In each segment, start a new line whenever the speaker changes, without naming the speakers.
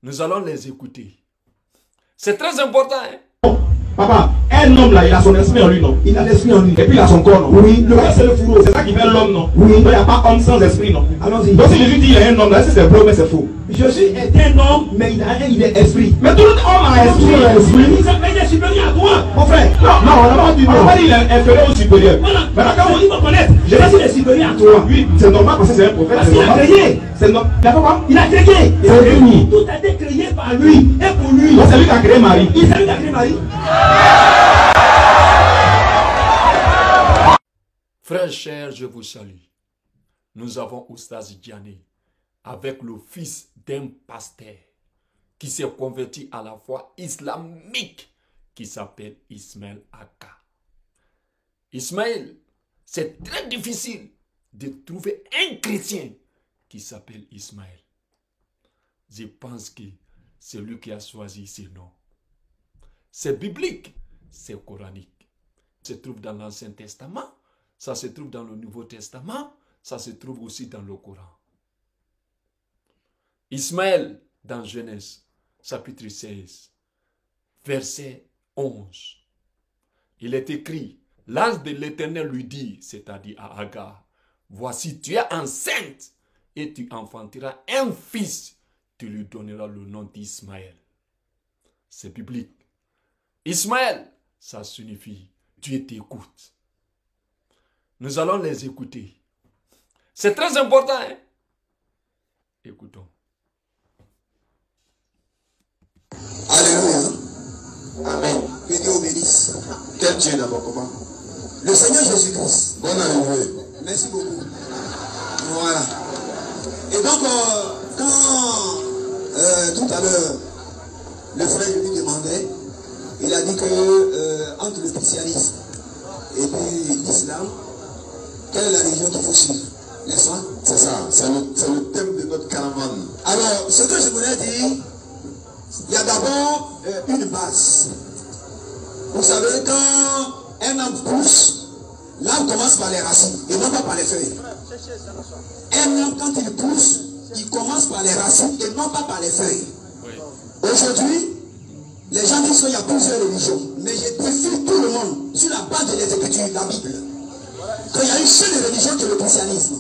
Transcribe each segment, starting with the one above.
Nous allons les écouter. C'est très important. Hein?
Papa, un homme là, il a son esprit en lui, non? Il a l'esprit en lui. Et puis il a son corps, non? Oui. Le reste, c'est le fourreau. C'est ça qui fait l'homme, non? Oui. Donc il n'y a pas homme sans esprit, non? Allons-y. Donc si Jésus dit il est un homme, là, c'est vrai, mais c'est faux. Jésus est un homme, mais il est esprit. Mais tout le homme a esprit. Mais il est supérieur à toi, mon frère. Non, on n'a pas dit non. On n'a pas dit il est inférieur ou supérieur. Voilà. Maintenant, quand on dit qu'on connaît, Jésus est supérieur à toi. Oui, c'est normal parce que c'est un prophète. Parce qu'il a créé. C'est normal. Il a créé. C'est fini. Tout a été créé par lui et pour lui. C'est lui qui a créé Marie. C'est lui qui a créé Marie.
Frères chers, je vous salue. Nous avons Oustaz Diané avec le fils d'un pasteur qui s'est converti à la foi islamique qui s'appelle Ismaël Aka. Ismaël, c'est très difficile de trouver un chrétien qui s'appelle Ismaël. Je pense que c'est lui qui a choisi ce nom. C'est biblique, c'est coranique. Ça se trouve dans l'Ancien Testament, ça se trouve dans le Nouveau Testament, ça se trouve aussi dans le Coran. Ismaël, dans Genèse, chapitre 16, verset 11, il est écrit, l'ange de l'Éternel lui dit, c'est-à-dire à Agar, voici tu es enceinte et tu enfanteras un fils, tu lui donneras le nom d'Ismaël. C'est biblique. Ismaël, ça signifie Dieu t'écoute. Nous allons les écouter. C'est très important. Hein? Écoutons.
Alléluia. Amen. Que Dieu bénisse. Quel Dieu d'abord, comment? Le Seigneur Jésus-Christ. Bonne arrivée. Merci beaucoup. Voilà. Et donc, quand tout à l'heure, le frère lui demandait, il a dit que entre le christianisme et puis l'islam, quelle est la religion qu'il faut suivre? N'est-ce pas? C'est ça, c'est le thème de notre caravane. Alors, ce que je voulais dire, il y a d'abord une base. Vous savez, quand un arbre pousse, l'arbre commence par les racines et non pas par les feuilles. Un arbre, quand il pousse, il commence par les racines et non pas par les feuilles. Aujourd'hui, les gens disent qu'il y a plusieurs religions, mais je défie tout le monde sur la base de l'Écriture, la Bible, qu'il y a une seule religion qui est le christianisme.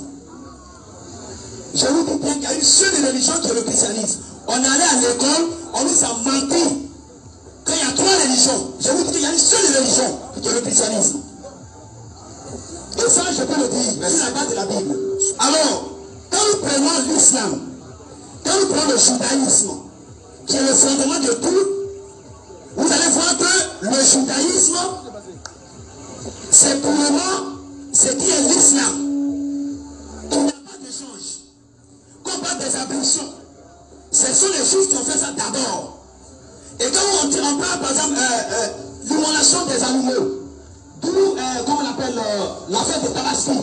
Je vous dis bien qu'il y a une seule religion qui est le christianisme. On est allé à l'école, on nous a menti qu'il y a trois religions. Je vous dis qu'il y a une seule religion qui est le christianisme. Et ça, je peux le dire, sur la base de la Bible. Alors, quand nous prenons l'islam, quand nous prenons le judaïsme, qui est le fondement de tout, vous allez voir que le judaïsme, c'est pour le moment ce qui est l'islam. Il n'y a pas d'échange. Quand on parle des ablutions, ce sont les choses qui ont fait ça d'abord. Et quand on parle par exemple l'immolation des animaux, d'où, comment on appelle l'affaire de Tabaski,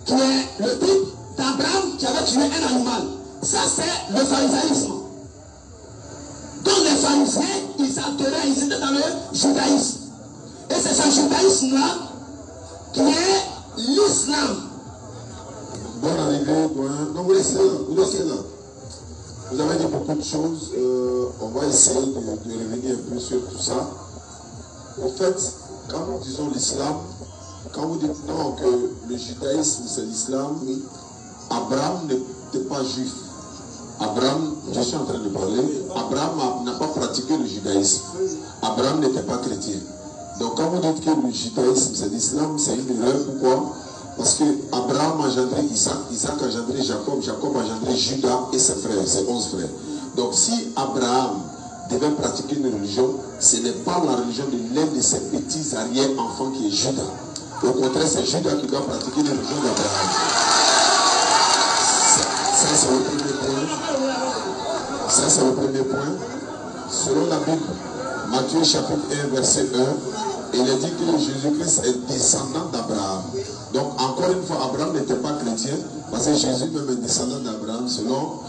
qui est le type d'Abraham qui avait tué un animal. Ça c'est le pharisaïsme. Donc les pharisiens, ils s'adoraient, ils étaient dans le judaïsme. Et c'est ce judaïsme-là qui est l'islam.
Bonne arrivée, non, vous laissez là. Vous avez dit beaucoup de choses. On va essayer de revenir un peu sur tout ça. En fait, quand nous disons l'islam, quand vous dites non, que le judaïsme c'est l'islam, Abraham n'était pas juif. Abraham, je suis en train de parler, Abraham n'a pas pratiqué le judaïsme. Abraham n'était pas chrétien. Donc quand vous dites que le judaïsme c'est l'islam, c'est une erreur. Pourquoi? Parce que Abraham a engendré Isaac, Isaac a engendré Jacob, Jacob a engendré Judas et ses frères, ses 11 frères. Donc si Abraham devait pratiquer une religion, ce n'est pas la religion de l'un de ses petits arrière-enfants qui est Judas. Au contraire, c'est Judas qui doit pratiquer une religion d'Abraham. Ça c'est le premier point. Ça c'est le premier point. Selon la Bible, Matthieu chapitre 1 verset 1, il est dit que Jésus-Christ est descendant d'Abraham. Donc encore une fois, Abraham n'était pas chrétien, parce que Jésus même est descendant d'Abraham, selon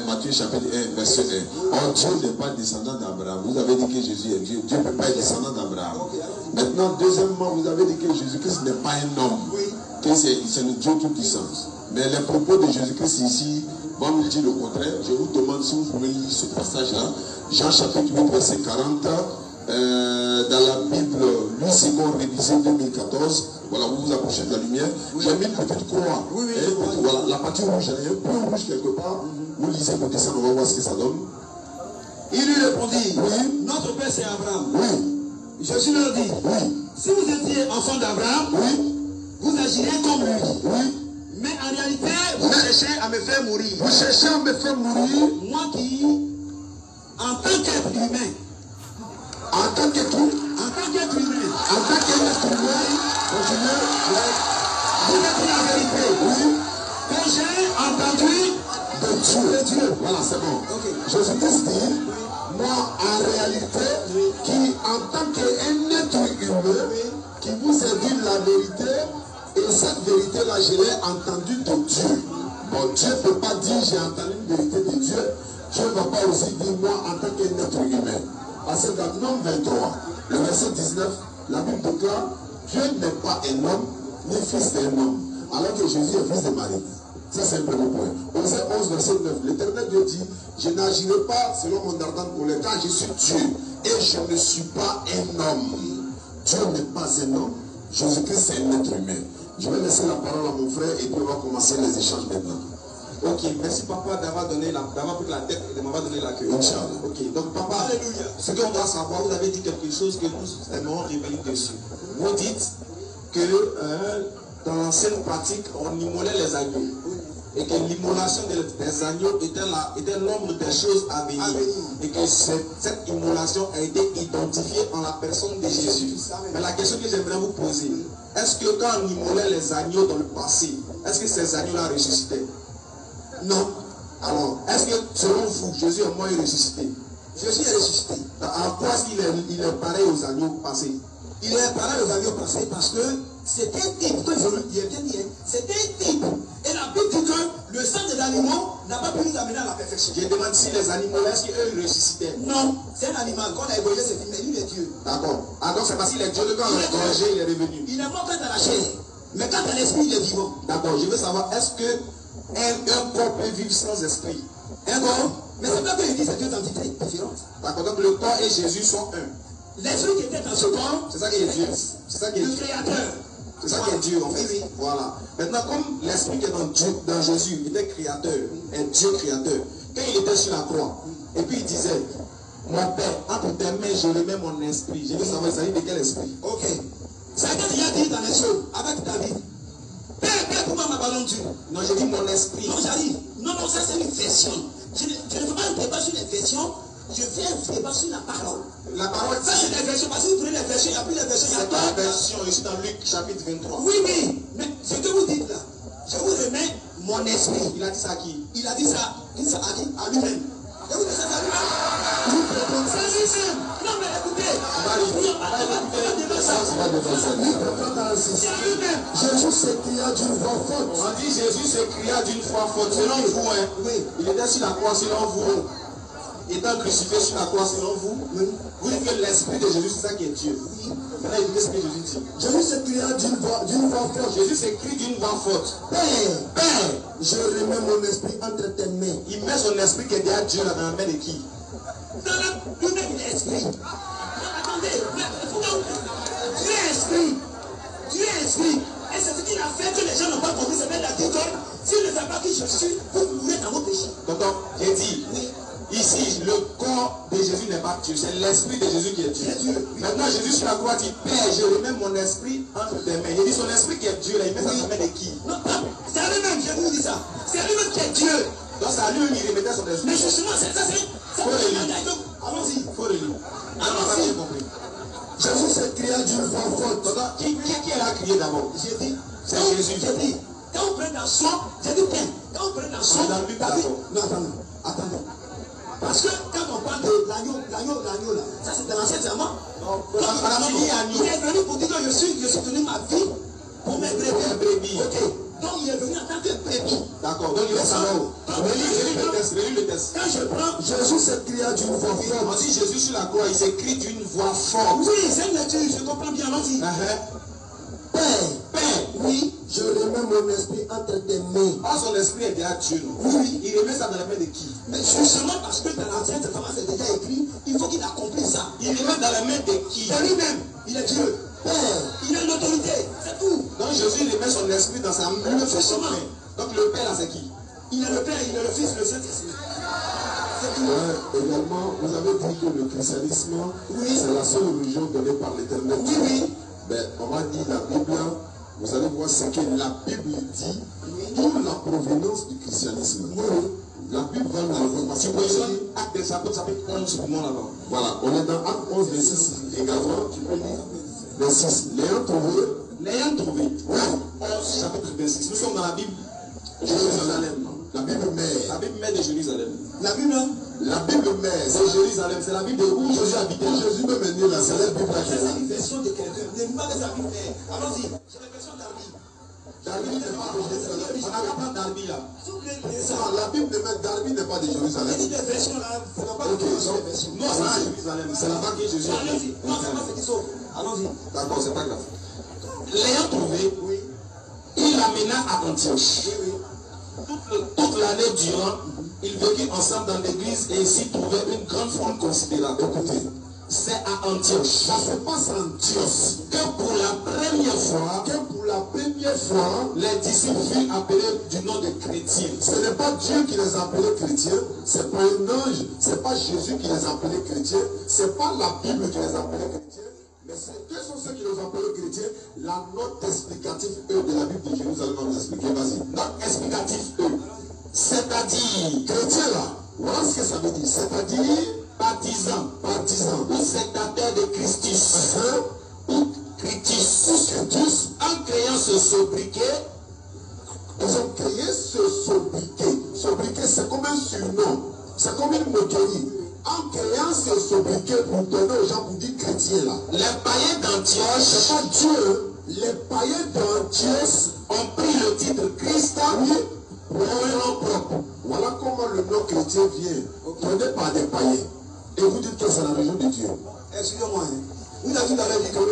Matthieu chapitre 1 verset 1. Or Dieu n'est pas descendant d'Abraham. Vous avez dit que Jésus est Dieu. Dieu ne peut pas être descendant d'Abraham. Maintenant, deuxièmement, vous avez dit que Jésus-Christ n'est pas un homme, que c'est le Dieu tout-puissant. Mais les propos de Jésus-Christ ici, va me dire le contraire. Je vous demande si vous pouvez lire ce passage-là. Jean chapitre 8, verset 40. Dans la Bible, lui second révisé 2014. Voilà, vous vous approchez de la lumière. Oui. J'ai mis une petite croix. Oui, voilà, la partie rouge, il y a un point rouge quelque part. Vous lisez, vous descendez, on va voir ce que ça donne.
Il lui répondit,
oui.
Notre père c'est Abraham.
Oui.
Jésus leur dit,
oui.
Si vous étiez enfant d'Abraham,
oui.
Vous agirez comme lui.
Oui.
Mais en réalité, vous cherchez à me faire mourir.
Vous cherchez à me faire mourir.
Moi qui, en tant qu'être humain,
en tant qu'être humain, continuez.
Vous êtes la vérité.
Oui.
Que j'ai entendu
de Dieu. Voilà, c'est bon.
Okay.
Jésus-Christ dit, moi en réalité, qui en tant qu'un être humain, qui vous a dit la vérité, et cette vérité-là, je l'ai entendue de Dieu. Bon, Dieu ne peut pas dire j'ai entendu une vérité de Dieu. Dieu ne va pas aussi dire moi en tant qu'un être humain. Parce que dans Nombre 23, le verset 19, la Bible déclare Dieu n'est pas un homme, ni fils d'un homme. Alors que Jésus est fils de Marie. Ça, c'est un premier point. Osée 11, verset 9. L'Éternel Dieu dit, je n'agirai pas selon mon ardente colère, car je suis Dieu et je ne suis pas un homme. Dieu n'est pas un homme. Jésus-Christ, c'est un être humain. Je vais laisser la parole à mon frère et puis on va commencer les échanges maintenant.
Ok, merci papa d'avoir pris la tête et de m'avoir donné la queue.
Inch'Allah.
Ok, donc papa, alléluia. Ce qu'on doit savoir, vous avez dit quelque chose que nous aimerons revenir dessus. Vous dites que dans l'ancienne pratique, on immolait les agneaux. Et que l'immolation des agneaux était l'ombre des choses à venir. Et que cette immolation a été identifiée en la personne de Jésus. Mais la question que j'aimerais vous poser, est-ce que quand on immolait les agneaux dans le passé, est-ce que ces agneaux-là ressuscitaient? Non. Alors, est-ce que selon vous, Jésus est mort et ressuscité? Jésus est ressuscité. En quoi est-ce qu'il est pareil aux agneaux passés? Il est pareil aux agneaux passés parce que c'était un type, comme je le dis, c'était un type. Et la Bible dit que le sang des animaux n'a pas pu nous amener à la perfection. Je demande si les animaux, est-ce qu'eux ressuscitaient? Non, c'est un animal. Quand on a évolué ce film, il est Dieu. D'accord. Ah donc c'est parce qu'il est Dieu, quand on l'a corrigé, il est revenu. Il est mort quand dans la chair. Mais quand dans l'esprit, il est vivant. D'accord, je veux savoir, est-ce que un corps peut vivre sans esprit? Un corps? Mais c'est pas que je dis c'est deux entités différentes. D'accord, donc le corps et Jésus sont un. L'esprit qui était dans ce corps, c'est ça qui est Dieu. C'est ça qui est le créateur. C'est ça qui est Dieu en fait. Oui. Voilà. Maintenant, comme l'esprit qui est dans Jésus, il était créateur, un Dieu créateur. Quand il était sur la croix, et puis il disait, mon Père, entre tes mains, je remets mon esprit. Je veux savoir, il s'agit de quel esprit? Ok. C'est ce qu'il a dit dans les choses, avec David. Père, pourquoi m'abandonnes tu? Non, j'ai dit mon esprit. Non, j'arrive. Non, ça c'est une version. Je ne fais pas un débat sur les versions. Je fais un débat sur la parole. La parole, ça c'est les versions. Parce que vous prenez les versions, il n'y a plus les versions. C'est pas la version ici dans Luc chapitre 23. Oui, mais ce que vous dites là, je vous remets mon esprit. Il a dit ça à qui? Il a dit ça à qui? À lui-même. Et vous dites ça à lui-même? C'est à lui-même. Non, mais écoutez. C'est à lui-même.
Jésus s'écria d'une voix forte.
On dit Jésus s'écria d'une voix forte. Selon vous, hein? Oui. Il était sur la croix, selon vous. Étant crucifié sur la croix, selon vous, vous dites que l'esprit de Jésus, c'est ça qui est Dieu. Maintenant, écoutez ce que Jésus dit.
Jésus s'écria d'une voix forte.
Jésus s'écrie d'une voix forte.
Père, je remets mon esprit entre tes mains.
Il met son esprit qui est derrière Dieu là dans la main de qui?
Dans la main de l'esprit. Attendez, Dieu est esprit. Dieu est esprit. Et c'est ce qu'il a fait que les gens n'ont pas compris. C'est bien la dit que s'il ne fait pas qui je suis, vous mourrez dans vos péchés.
Donc, j'ai dit, oui. Ici, le corps de Jésus n'est pas Dieu, c'est l'esprit de Jésus qui est Dieu. Maintenant, Jésus sur la croix dit, Père, je remets mon esprit entre tes mains. Il dit son esprit qui est Dieu, là, il met ça dans la main de qui? Non,
c'est à lui-même, je vous dis ça. C'est à lui-même qui est Dieu.
Donc, c'est à lui-même qu'il remettait son esprit.
Mais justement, c'est ça,
faut relire.
Allons-y.
Faut relire.
Allons-y.
Jésus s'écria d'une voix forte.
Qui a crié d'abord?
J'ai dit,
c'est Jésus.
J'ai dit, quand on prend dans son, j'ai dit, quand on prend dans son, non, attendez. Parce que quand on parle de l'agneau là, ça c'est dans l'Ancien Testament. Il est venu pour dire que je suis tenu ma vie pour mes brebis. Ok. Donc il est venu en tant que brebis.
D'accord. Donc il est savoir. Relis le texte.
Quand je prends,
Jésus s'écria d'une voix forte.
On dit Jésus sur la croix, il s'écrit d'une voix forte.
Oui, c'est une lecture, je comprends bien, allons-y.
Père,
oui, Je remets mon esprit entre tes mains.
Ah, son esprit est déjà Dieu. Oui, il remet ça dans la main de qui?
Mais justement parce que dans l'Ancien Testament c'est déjà écrit, il faut qu'il accomplisse ça.
Il remet dans la main de qui?
De lui-même. Il est Dieu. Père. Il a l'autorité. C'est tout.
Donc Jésus remet son esprit dans sa main. Donc le Père là c'est qui?
Il est le Père, il est le Fils, le Saint-Esprit.
Également, vous avez dit que le christianisme, c'est la seule religion donnée par l'Éternel.
Oui, oui.
Mais on va dire la Bible, vous allez voir ce que la Bible dit pour la provenance du christianisme. La Bible va nous répondre.
Si vous voyez Actes des Apôtres, chapitre 11 pour moi là-bas.
Voilà, on est dans Actes 11, verset 6 également. Tu peux lire. Verset 6.
L'ayant trouvé. 11, chapitre 26. Nous sommes dans la Bible. Jérusalem.
La Bible mère.
La Bible mère de Jérusalem.
La Bible,
la Bible mère,
c'est Jérusalem. C'est la Bible de où Jésus habitait.
Jésus me menait là, c'est la Bible là.
C'est une version de quelqu'un. Ne dis pas que c'est la Bible mère. Allons-y. C'est la version d'Arby.
Darby n'est pas de Jérusalem.
On n'a pas Darby là.
La Bible de Darby n'est pas de Jérusalem.
Il dit des versions là. C'est pas
des versions.
Non, c'est Jérusalem. C'est là-bas que Jésus a
dit. Non, c'est pas ce qui sauve. Allons-y.
D'accord, c'est pas grave.
L'ayant trouvé, il l'amena à Antioche. Toute l'année durant, ils vécurent ensemble dans l'église et s'y trouvait une grande foule considérable. Écoutez, c'est à Antioche.
Ça se passe à Antioche.
Que pour la première fois, les disciples furent appelés du nom de chrétiens.
Ce n'est pas Dieu qui les appelait chrétiens, c'est pas un ange, c'est pas Jésus qui les appelait chrétiens, c'est pas la Bible qui les appelait chrétiens. Mais quels sont ceux qui les appellent chrétiens? La note explicative E de la Bible de Jérusalem va nous expliquer. Vas-y.
Note explicative E. C'est-à-dire,
chrétien là, voilà ce que ça veut dire. C'est-à-dire,
partisan ou sectateur de Christus. Ou Christus. En créant ce sobriquet,
ils ont créé ce sobriquet. Sobriquet, c'est comme un surnom. C'est comme une moquerie. En créant ce sobriquet pour donner aux gens pour dire chrétien là.
Les païens d'Antioche,
c'est pas Dieu. Les païens d'Antioche
ont pris le titre Christ
pour un nom propre. Voilà comment le nom chrétien vient. Donné par des païens. Et vous dites que c'est la religion de Dieu.
Excusez-moi. Vous avez tout à l'heure dit que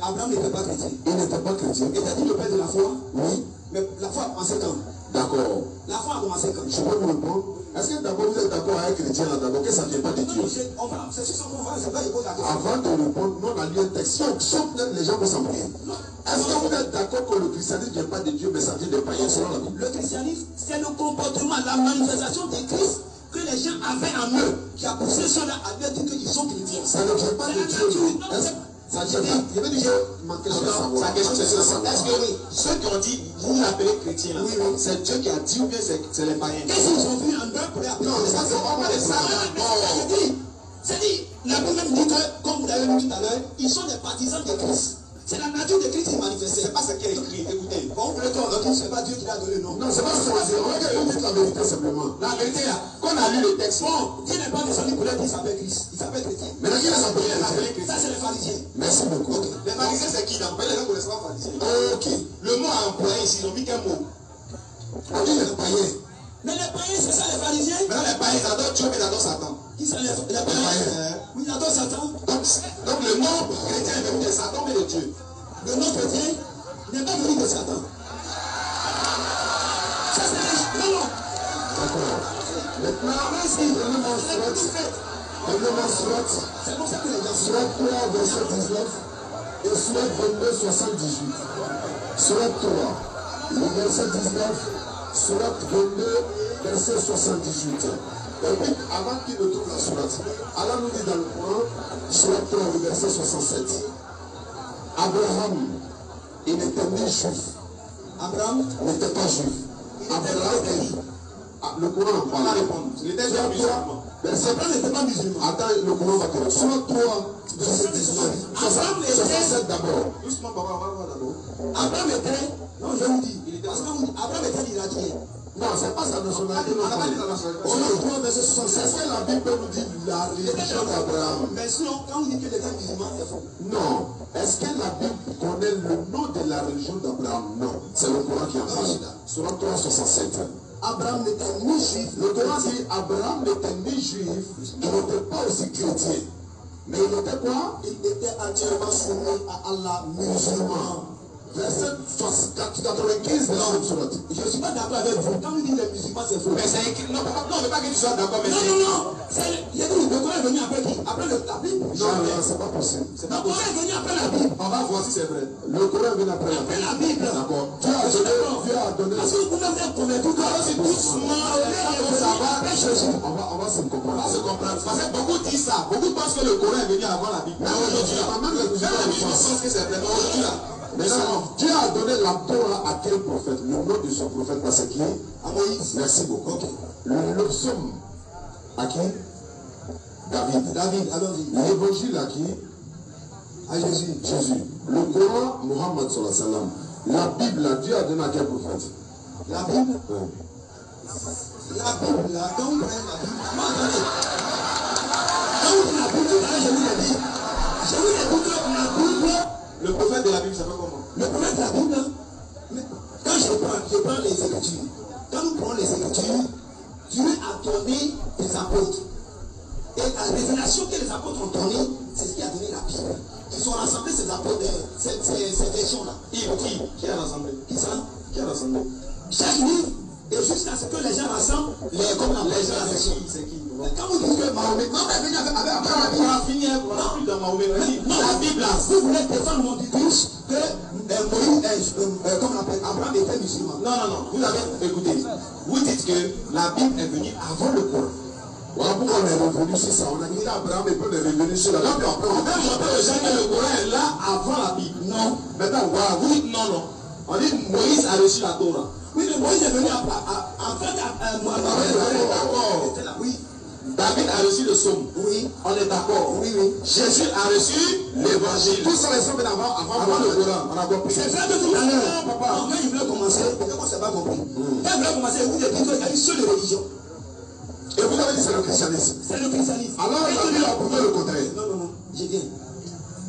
Abraham n'était pas chrétien.
Il n'était pas chrétien.
Et t'as dit le père de la foi?
Oui.
Mais la foi a commencé quand?
D'accord.
La foi a commencé quand?
Je peux vous répondre. Est-ce que d'abord vous êtes d'accord avec un chrétien là d'abord que ça ne vient pas de Dieu?
C'est sûr qu'on va, c'est pas il pose la question.
Avant de répondre, non, on a lu un texte. Sauf peut-être les gens vont s'embrouiller. Est-ce que vous êtes d'accord que le christianisme ne vient pas de Dieu, mais ça vient des païens selon la Bible?
Le christianisme, c'est le comportement, la manifestation de Christ que les gens avaient en eux, qui a poussé ceux-là à dire qu'ils sont chrétiens.
Ça ne vient pas de Dieu. Ça vient pas. Je vais dire, ma question est savoir.
Sa question c'est ça. Est-ce que ceux qui ont dit, vous l'appelez chrétien, c'est Dieu qui a dit ou bien c'est les païens?
Qu'est-ce qu'ils ont vu en eux pour appeler?
Non, ça c'est pas moi les saints.
C'est-dit, la Bible même dit que, comme vous l'avez dit tout à l'heure, ils sont des partisans de Christ. C'est la nature de Christ qui est manifestée. C'est pas ce qu'il a écrit. Écoutez, bon, vous voulez qu'on dise, c'est pas Dieu qui l'a donné, non?
Non, c'est pas ce qu'on dit. Vous dites la vérité simplement.
La vérité, là, quand on a lu le texte, bon, Dieu n'est pas descendu pour dire qu'il s'appelle Christ. Il s'appelle chrétien.
Mais qui les appelle chrétiens?
Ça, c'est les pharisiens.
Merci beaucoup.
Les pharisiens, c'est qui? Dans les gens ne connaissent pas pharisiens.
Ok.
Le mot a employé ici, ils n'ont mis qu'un mot.
On dit les païens.
Mais les païens, c'est ça les pharisiens?
Maintenant, les païens, ils adorent Dieu, mais ils adorent Satan.
Qui sont les païens? Oui, ils adorent Satan.
Donc le nom chrétien est venu de Satan, mais de Dieu.
Le nom chrétien n'est pas venu de Satan. Ça, c'est non, non.
D'accord. Maintenant,
c'est pour ça que les gens
Surat 3, verset 19 et Surat 22, 78. Surat 3, le verset 19, Surat 22, verset 78. Et puis, avant qu'il ne trouve la Surat, Allah nous dit dans le Coran, Surat 3, le verset 67. Abraham, il n'était ni juif.
Abraham
n'était pas juif. Abraham est. Le Coran en parle.
Il était musulman.
Abraham n'était pas musulman. Attends, le Coran va te répondre. Surat 3, verset 19. 67 d'abord.
Doucement, papa, on va voir d'abord.
Abraham était. Non, je vous dis. Parce que Abraham était irakien.
Non, c'est pas sa nationalité. On n'a pas dit la nationalité. Surat 3, verset 67. Est-ce que la Bible nous dit la religion d'Abraham?
Mais sinon, quand vous dites que les gens musulmans, c'est faux.
Non. Est-ce que la Bible connaît le nom de la religion d'Abraham? Non. C'est le Coran qui en parle. Surat 3, 67.
Abraham n'était ni juif.
Le Coran dit Abraham n'était ni juif, il n'était pas aussi chrétien. Mais il était quoi?
Il était entièrement soumis à Allah, musulman.
verset 95 de la même sourate.
Je ne suis pas d'accord avec vous. Quand vous dites les musulmans, c'est faux.
Mais c'est écrit. Non, mais pas que tu sois d'accord, mais c'est
écrit. Non. Il y a dit le Coran est venu après qui? Après la Bible?
Non, c'est pas possible.
Le Coran est venu après la Bible.
On va voir si c'est vrai. Le Coran est venu après
la Bible.
D'accord. Dieu a donné.
Parce que vous n'avez pas convaincu que c'est doucement.
On va se comprendre.
On va se comprendre. Parce que beaucoup disent ça. Beaucoup pensent que le Coran est venu avant la Bible. Mais aujourd'hui, même les musulmans pensent que c'est vrai. Mais aujourd'hui, là.
Mais non, Dieu a donné la Torah à quel prophète? Le nom de ce prophète, c'est qui?
À Moïse.
Merci beaucoup. Okay. Le psaume à qui? David.
David, allons-y.
L'évangile à qui?
À Jésus.
Jésus. Le Coran, Mohammed sallallahu alayhi wa sallam. La Bible, Dieu a donné à quel prophète?
La Bible?
Ouais.
La Bible, là, quand vous prenez la Bible, attendez. Quand vous prenez la Bible, je vous l'ai dit. Je vous l'ai dit que la Bible.
Le prophète de la Bible, ça fait comment?
Le prophète de la Bible, quand je prends les Écritures, quand nous prenons les Écritures, Dieu a donné des apôtres. Et la révélation que les apôtres ont donnée, c'est ce qui a donné la Bible. Ils ont rassemblé ces apôtres, ces versions-là.
Qui a rassemblé?
Qui ça?
Qui a rassemblé?
Chaque livre, et jusqu'à ce que les gens rassemblent, comme la version.
C'est qui?
Quand vous dites que Mahomet, Mahomet est venu avec
on a fini, on a plus dans Mahomet.
Non, la Bible, là, vous voulez défendre mon discours que Moïse, comme on appelle, Abraham était musulman.
Non. Vous avez écouté. Vous dites que la Bible est venue avant le Coran.
Voilà pourquoi on est revenu sur ça. On a dit qu'Abraham est revenu sur la Bible.
Donc, on peut montrer aux gens que le Coran est là avant la Bible.
Non.
Maintenant, voilà, vous dites non. On dit Moïse a reçu la Torah.
Oui, mais Moïse est venu en fait
d'accord.
Oui.
David a reçu le psaume.
Oui.
On est d'accord.
Oui.
Jésus a reçu l'évangile.
Tout ça, les sommes avant le Coran. On a compris.
C'est vrai que tout à l'heure, quand il voulait commencer, peut-être qu'on ne s'est pas compris. Quand il voulait commencer, vous avez dit qu'il y a une seule religion.
Et vous avez dit c'est le christianisme.
C'est le christianisme.
Alors, la Bible a prouvé le contraire.
Non, je viens.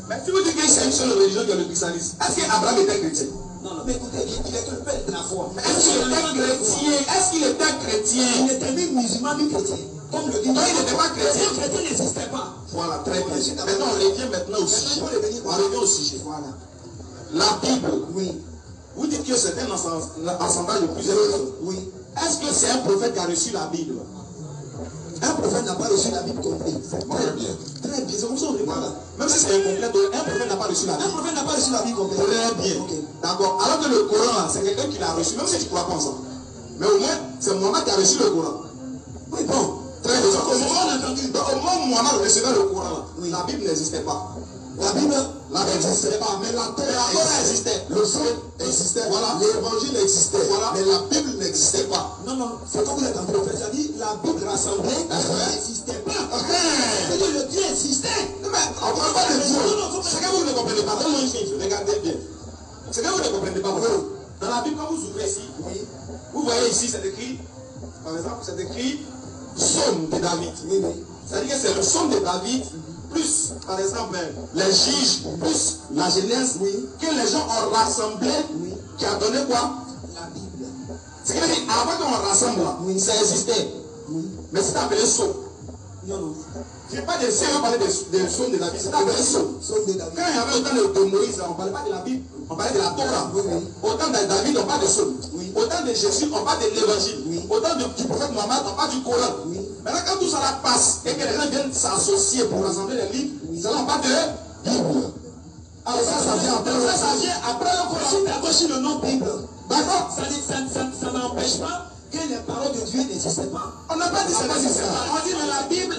Mais si vous dites que c'est une seule religion qui est le christianisme, est-ce qu'Abraham était chrétien?
Non, mais écoutez, il est le père de la foi.
Est-ce qu'il était chrétien?
Il était ni musulman ni chrétien. Comme le dit.
Non, il n'était pas chrétien.
Le chrétien n'existait pas.
Voilà, très bien. Maintenant, on revient maintenant au sujet. On revient au sujet.
Voilà.
La Bible.
Oui.
Vous dites que c'est un assemblage de plusieurs personnes.
Oui.
Est-ce que c'est un prophète qui a reçu la Bible?
Un prophète n'a pas reçu la Bible complète.
Très bien.
Très bien. C'est comme ça on dit.
Voilà. Même si c'est incomplet, un prophète n'a pas reçu la Bible.
Un prophète n'a pas reçu la Bible complète.
Très bien.
Okay.
D'accord. Alors que le Coran, c'est quelqu'un qui l'a reçu, même si tu ne crois pas en ça. Mais au moins, c'est Mohammed qui a reçu le Coran.
Oui, bon.
Très bien. Au moment où Mohammed recevait le Coran,
oui.
La Bible n'existait pas.
La Bible
n'existait pas, mais la Torah existait. Le sang existait, voilà. L'évangile existait, voilà. Mais la Bible n'existait pas.
Non, c'est comme vous êtes en train de faire. C'est-à-dire, la Bible rassemblée n'existait pas. C'est-à-dire, le Dieu existait.
Mais on ne parle pas de Dieu. C'est que vous ne comprenez pas. Donne-moi une chose, regardez bien. C'est que vous ne comprenez pas. Dans la Bible, quand vous ouvrez ici, vous voyez ici, c'est écrit, par exemple, c'est écrit Psaume de David. C'est-à-dire que c'est le psaume de David, plus, par exemple, les juges, plus la jeunesse, que les gens ont rassemblé, qui a donné quoi?
La Bible.
C'est-à-dire qu'avant qu'on rassemble, ça existait. Mais c'est appelé psaume.
Non.
Je ne sais pas de ça, on parlait des psaumes de David, c'est appelé psaume. Quand il y avait autant de Moïse, on ne parlait pas de la Bible, on parlait de la Torah. Autant de David, on parle de psaume. Autant de Jésus, on parle de l'évangile. Autant du prophète Mohammed, on parle du Coran. Maintenant, quand tout ça passe et que les gens viennent s'associer pour rassembler les livres, c'est là on parle de Bible. Alors ça vient après. Ça vient après le Coran.
D'accord, sur le nom Bible.
D'accord.
Ça n'empêche pas que les paroles de Dieu n'existaient pas.
On n'a pas dit ça n'existait pas.
On dit mais la Bible,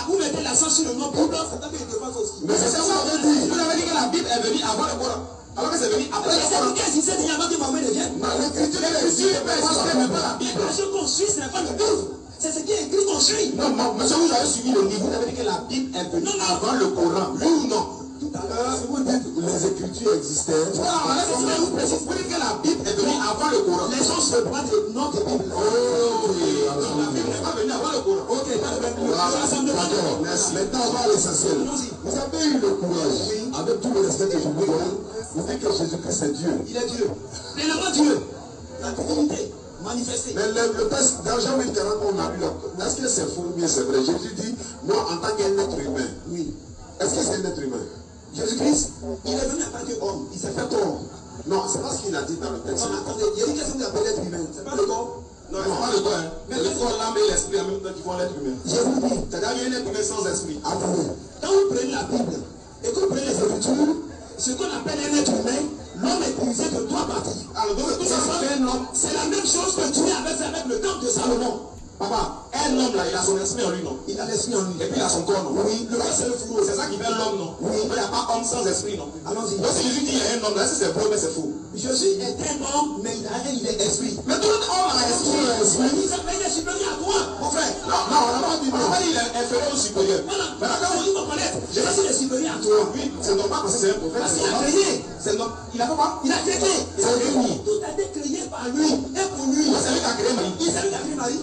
vous mettez l'accent sur le nom Bible, c'est un peu une défense aussi.
Mais c'est ça qu'on veut dire. Vous avez dit que la Bible est venue avant le Coran. Alors que c'est venu après le Coran.
Qu'est-ce qu'il s'est dit avant que Mahomet ne vienne?
L'écriture n'est pas la Bible.
Ce qu'on suit, ce n'est pas le livre. C'est ce qui est écrit qu'on suit.
Non, monsieur, vous avez suivi le livre. Vous avez dit que la Bible est venue avant le Coran. Oui ou non?
Tout à l'heure, si vous dites que les écritures existaient,
voilà, vous dites que la Bible est venue avant le Coran.
Les gens se prennent des noms de Bible.
Oh, oui. Donc la Bible n'est pas venue avant le Coran.
Ok,
d'accord. Merci. Maintenant, on va à l'essentiel. Vous avez eu le courage, avec tout le respect que je vous donne, vous dites que Jésus-Christ est Dieu.
Il est Dieu. Pleinement Dieu. La divinité manifestée.
Mais le texte dans Jean 8, 40, on a lu là. Est-ce que c'est faux ou bien c'est vrai? Jésus dit, moi en tant qu'un être humain.
Oui.
Est-ce que c'est un être humain?
Jésus-Christ, il est venu en tant qu'homme. Il s'est fait homme.
Non, c'est pas ce qu'il a dit dans le texte.
Non, attendez, il a dit qu'est-ce qu'on appelle l'être humain? C'est pas le corps?
Non, c'est pas le corps. Hein. Mais le corps, l'âme et l'esprit en même temps qui font l'être humain.
Je vous dis,
C'est-à-dire qu'il y a un être humain sans esprit.
attendez, quand vous prenez la Bible et que vous prenez les Écritures, ce qu'on appelle un être humain, l'homme est divisé de trois parties.
Alors, donc, tout ça, c'est un homme.
C'est la même chose que Dieu avait fait avec le temple de Salomon.
Papa, un homme là, il a son esprit en lui, non?
Il a l'esprit en lui.
Et puis il a son corps, non?
Oui.
Le corps, c'est le fourreau, c'est ça qui fait l'homme, non?
Oui.
Il n'y a pas homme sans esprit, non?
Allons-y.
Donc si Jésus dit qu'il y a un homme là, si c'est vrai, mais c'est faux.
Jésus est un homme, mais il est esprit.
Mais tout homme a esprit.
Il s'appelle supérieur à toi, mon frère.
Non, on n'a pas dit, on n'a pas dit il est inférieur au supérieur.
Voilà. Maintenant, il faut connaître. Jésus est supérieur à toi.
Oui, c'est normal parce que c'est un prophète.
Parce qu'il a créé.
C'est normal. Il a fait quoi?
Il a créé.
Il a créé.
Tout a été créé par lui et pour lui.
C'est lui qui a créé Marie.
Il s'est lui qui a créé Marie.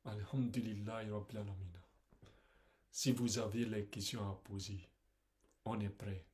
Alhamdulillah Rabbil Alamin. Si vous avez les questions à poser, on est prêt.